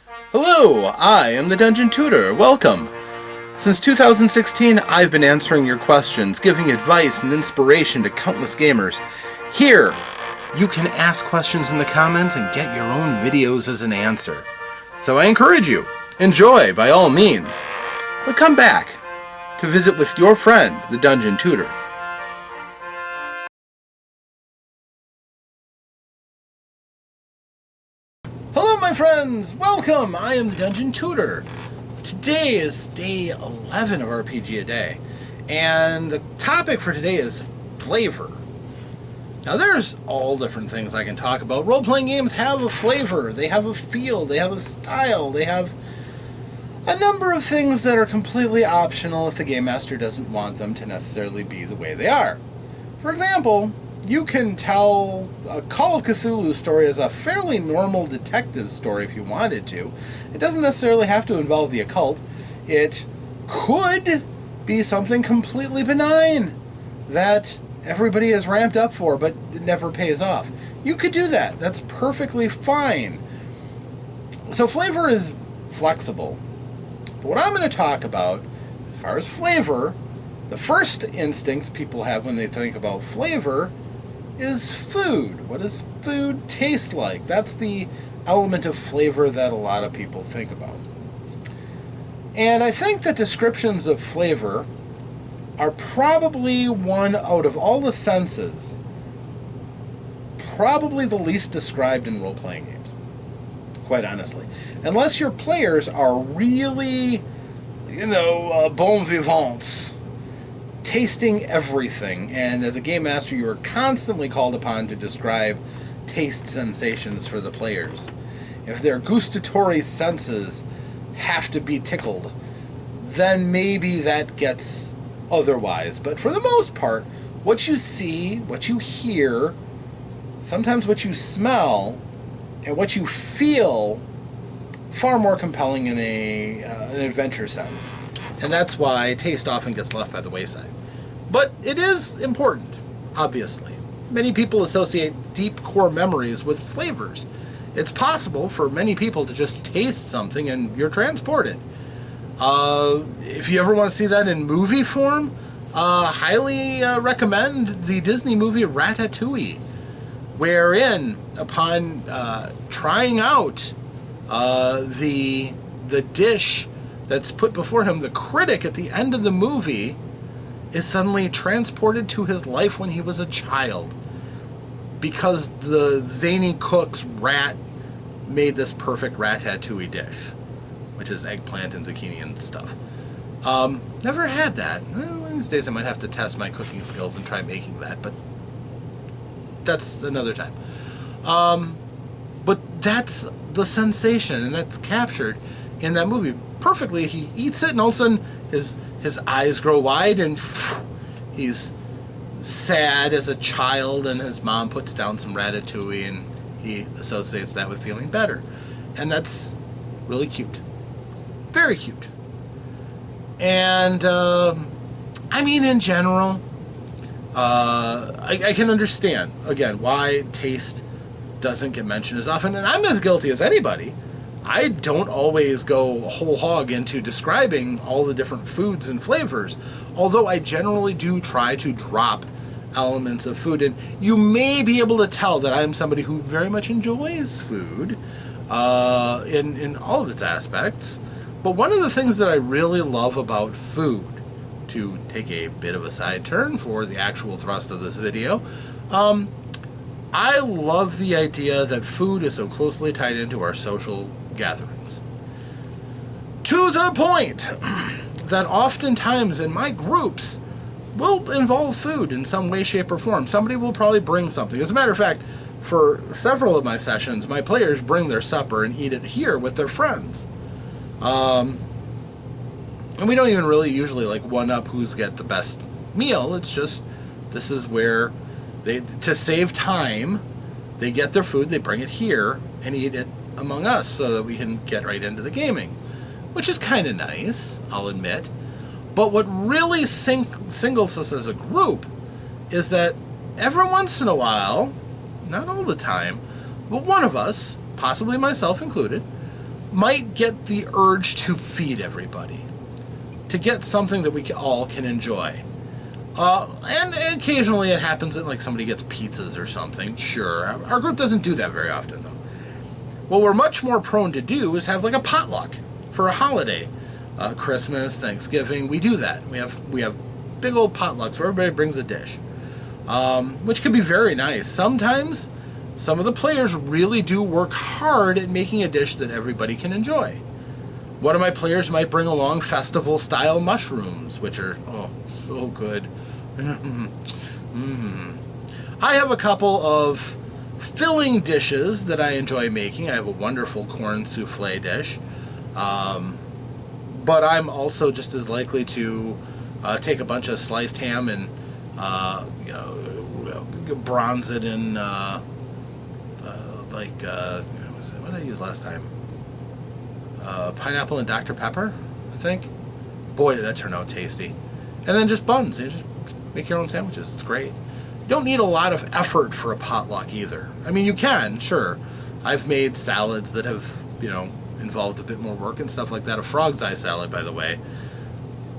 Hello, I am the Dungeon Tutor. Welcome. Since 2016, I've been answering your questions, giving advice and inspiration to countless gamers. Here, you can ask questions in the comments and get your own videos as an answer. So I encourage you, enjoy by all means, but come back to visit with your friend, the Dungeon Tutor. Hello my friends, welcome! I am the Dungeon Tutor. Today is day 11 of RPGaDay, and the topic for today is flavor. Now there's all different things I can talk about. Role-playing games have a flavor, they have a feel, they have a style, they have a number of things that are completely optional if the game master doesn't want them to necessarily be the way they are. For example, you can tell a Call of Cthulhu story as a fairly normal detective story if you wanted to. It doesn't necessarily have to involve the occult. It could be something completely benign that everybody is ramped up for, but it never pays off. You could do that. That's perfectly fine. So flavor is flexible. But what I'm going to talk about, as far as flavor, the first instincts people have when they think about flavor is food. What does food taste like? That's the element of flavor that a lot of people think about. And I think that descriptions of flavor are probably one out of all the senses, probably the least described in role-playing games, quite honestly. Unless your players are really, bon vivants, tasting everything, and as a game master you are constantly called upon to describe taste sensations for the players. If their gustatory senses have to be tickled, then maybe that gets otherwise. But for the most part, what you see, what you hear, sometimes what you smell, and what you feel, far more compelling in an adventure sense. And that's why taste often gets left by the wayside. But it is important, obviously. Many people associate deep core memories with flavors. It's possible for many people to just taste something and you're transported. If you ever want to see that in movie form, highly recommend the Disney movie Ratatouille, wherein, upon trying out the dish that's put before him, the critic at the end of the movie is suddenly transported to his life when he was a child because the zany cook's rat made this perfect ratatouille dish, which is eggplant and zucchini and stuff. Never had that. Well, these days I might have to test my cooking skills and try making that, but that's another time. But that's the sensation, and that's captured in that movie perfectly. He eats it, and all of a sudden his eyes grow wide, and he's sad as a child, and his mom puts down some ratatouille, and he associates that with feeling better. And that's really cute. Very cute. And, in general, I can understand, again, why taste doesn't get mentioned as often, and I'm as guilty as anybody. I don't always go whole hog into describing all the different foods and flavors, although I generally do try to drop elements of food. And you may be able to tell that I am somebody who very much enjoys food in all of its aspects. But one of the things that I really love about food, to take a bit of a side turn for the actual thrust of this video, I love the idea that food is so closely tied into our social gatherings. To the point that oftentimes in my groups will involve food in some way, shape, or form. Somebody will probably bring something. As a matter of fact, for several of my sessions, my players bring their supper and eat it here with their friends. And we don't even really usually one-up who's get the best meal. It's just, this is where to save time, they get their food, they bring it here, and eat it among us so that we can get right into the gaming, which is kind of nice, I'll admit. But what really singles us as a group is that every once in a while, not all the time, but one of us, possibly myself included, might get the urge to feed everybody, to get something that we all can enjoy. And occasionally it happens that like somebody gets pizzas or something. Sure, our group doesn't do that very often though. What we're much more prone to do is have like a potluck for a holiday. Christmas, Thanksgiving, we do that. We have big old potlucks where everybody brings a dish, which can be very nice. Sometimes some of the players really do work hard at making a dish that everybody can enjoy. One of my players might bring along festival-style mushrooms, which are, oh, so good. I have a couple of filling dishes that I enjoy making. I have a wonderful corn souffle dish. But I'm also just as likely to take a bunch of sliced ham and bronze it in, what did I use last time? Pineapple and Dr. Pepper, I think. Boy, did that turn out tasty. And then just buns. You just make your own sandwiches. It's great. You don't need a lot of effort for a potluck either. I mean, you can, sure. I've made salads that have, involved a bit more work and stuff like that. A frog's eye salad, by the way,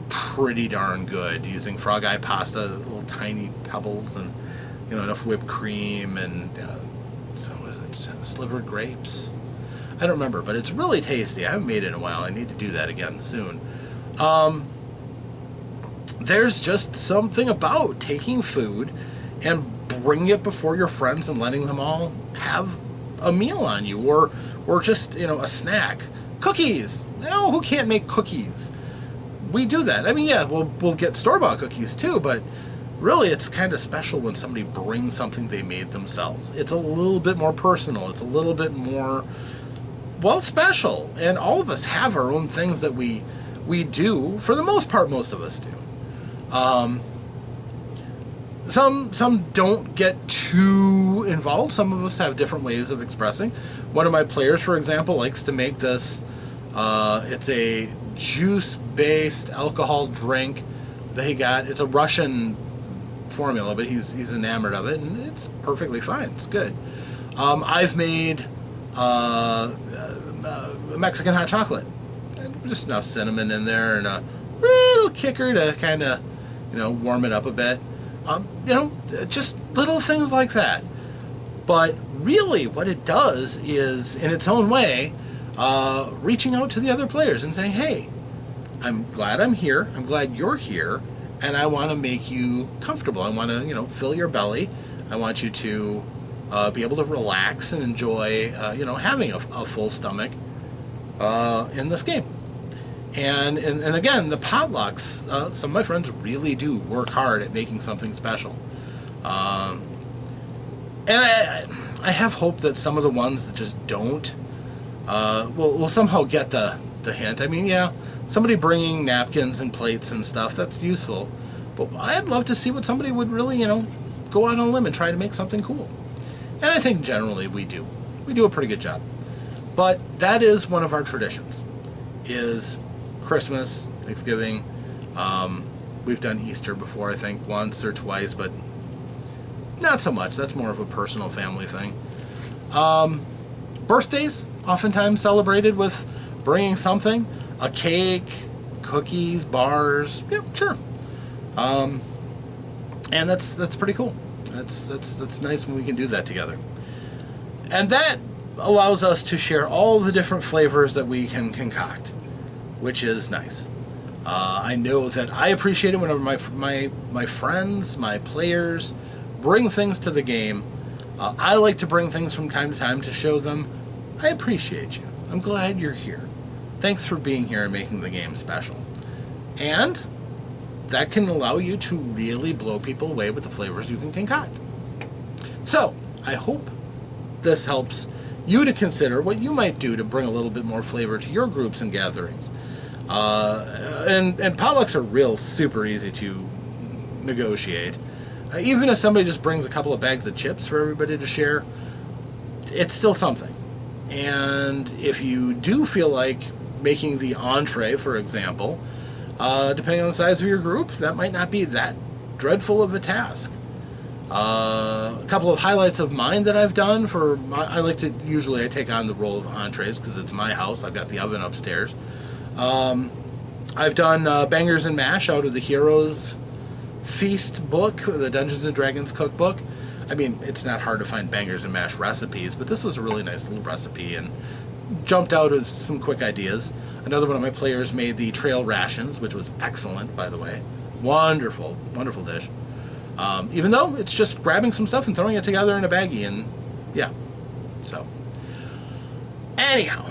pretty darn good. Using frog eye pasta, little tiny pebbles, and enough whipped cream, and slivered grapes. I don't remember, but it's really tasty. I haven't made it in a while. I need to do that again soon. There's just something about taking food and bringing it before your friends and letting them all have a meal on you, or just a snack. Cookies. No, who can't make cookies? We do that. I mean, yeah, we'll get store-bought cookies too, but really it's kind of special when somebody brings something they made themselves. It's a little bit more personal. It's a little bit more, well, special. And all of us have our own things that we do. For the most part, most of us do. Some don't get too involved. Some of us have different ways of expressing. One of my players, for example, likes to make this. It's a juice-based alcohol drink that he got. It's a Russian formula, but he's enamored of it, and it's perfectly fine. It's good. I've made Mexican hot chocolate. Just enough cinnamon in there and a little kicker to kind of, warm it up a bit. Just little things like that. But really what it does is, in its own way, reaching out to the other players and saying, hey, I'm glad I'm here. I'm glad you're here. And I want to make you comfortable. I want to, fill your belly. I want you to be able to relax and enjoy, having a full stomach in this game. And again, the potlucks, some of my friends really do work hard at making something special. And I have hope that some of the ones that just don't will somehow get the hint. I mean, yeah, somebody bringing napkins and plates and stuff, that's useful. But I'd love to see what somebody would really, go out on a limb and try to make something cool. And I think generally we do. We do a pretty good job. But that is one of our traditions, is Christmas, Thanksgiving. We've done Easter before, I think, once or twice, but not so much. That's more of a personal family thing. Birthdays, oftentimes celebrated with bringing something. A cake, cookies, bars. Yep, sure. And that's pretty cool. That's nice when we can do that together. And that allows us to share all the different flavors that we can concoct, which is nice. I know that I appreciate it whenever my friends, my players, bring things to the game. I like to bring things from time to time to show them I appreciate you. I'm glad you're here. Thanks for being here and making the game special. And that can allow you to really blow people away with the flavors you can concoct. So, I hope this helps you to consider what you might do to bring a little bit more flavor to your groups and gatherings. And potlucks are real super easy to negotiate. Even if somebody just brings a couple of bags of chips for everybody to share, it's still something. And if you do feel like making the entree, for example, depending on the size of your group, that might not be that dreadful of a task. A couple of highlights of mine that I've done for I like to usually I take on the role of entrees because it's my house. I've got the oven upstairs. I've done Bangers and Mash out of the Heroes Feast book, the Dungeons and Dragons cookbook. I mean, it's not hard to find Bangers and Mash recipes, but this was a really nice little recipe and jumped out as some quick ideas. Another one of my players made the trail rations, which was excellent, by the way. Wonderful, wonderful dish. Even though it's just grabbing some stuff and throwing it together in a baggie, and yeah. So, anyhow,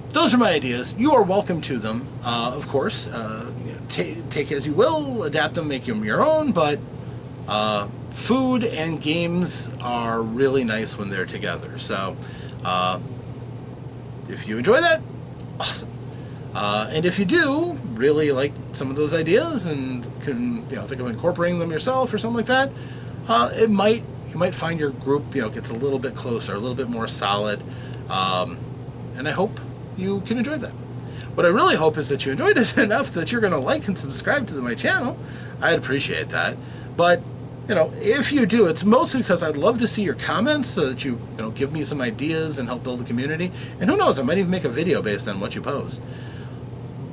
those are my ideas. You are welcome to them, of course. Take as you will, adapt them, make them your own, but food and games are really nice when they're together. So, if you enjoy that, awesome. And if you do really like some of those ideas and can think of incorporating them yourself or something like that, you might find your group gets a little bit closer, a little bit more solid, and I hope you can enjoy that. What I really hope is that you enjoyed it enough that you're going to like and subscribe to my channel. I'd appreciate that. But if you do, it's mostly because I'd love to see your comments so that you give me some ideas and help build a community. And who knows, I might even make a video based on what you post.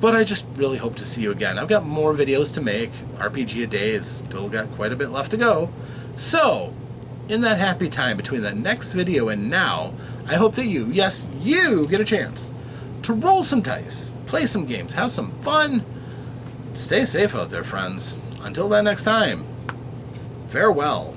But I just really hope to see you again. I've got more videos to make. RPGaDay has still got quite a bit left to go. So, in that happy time between the next video and now, I hope that you, yes, you get a chance to roll some dice, play some games, have some fun. Stay safe out there, friends. Until that next time, farewell.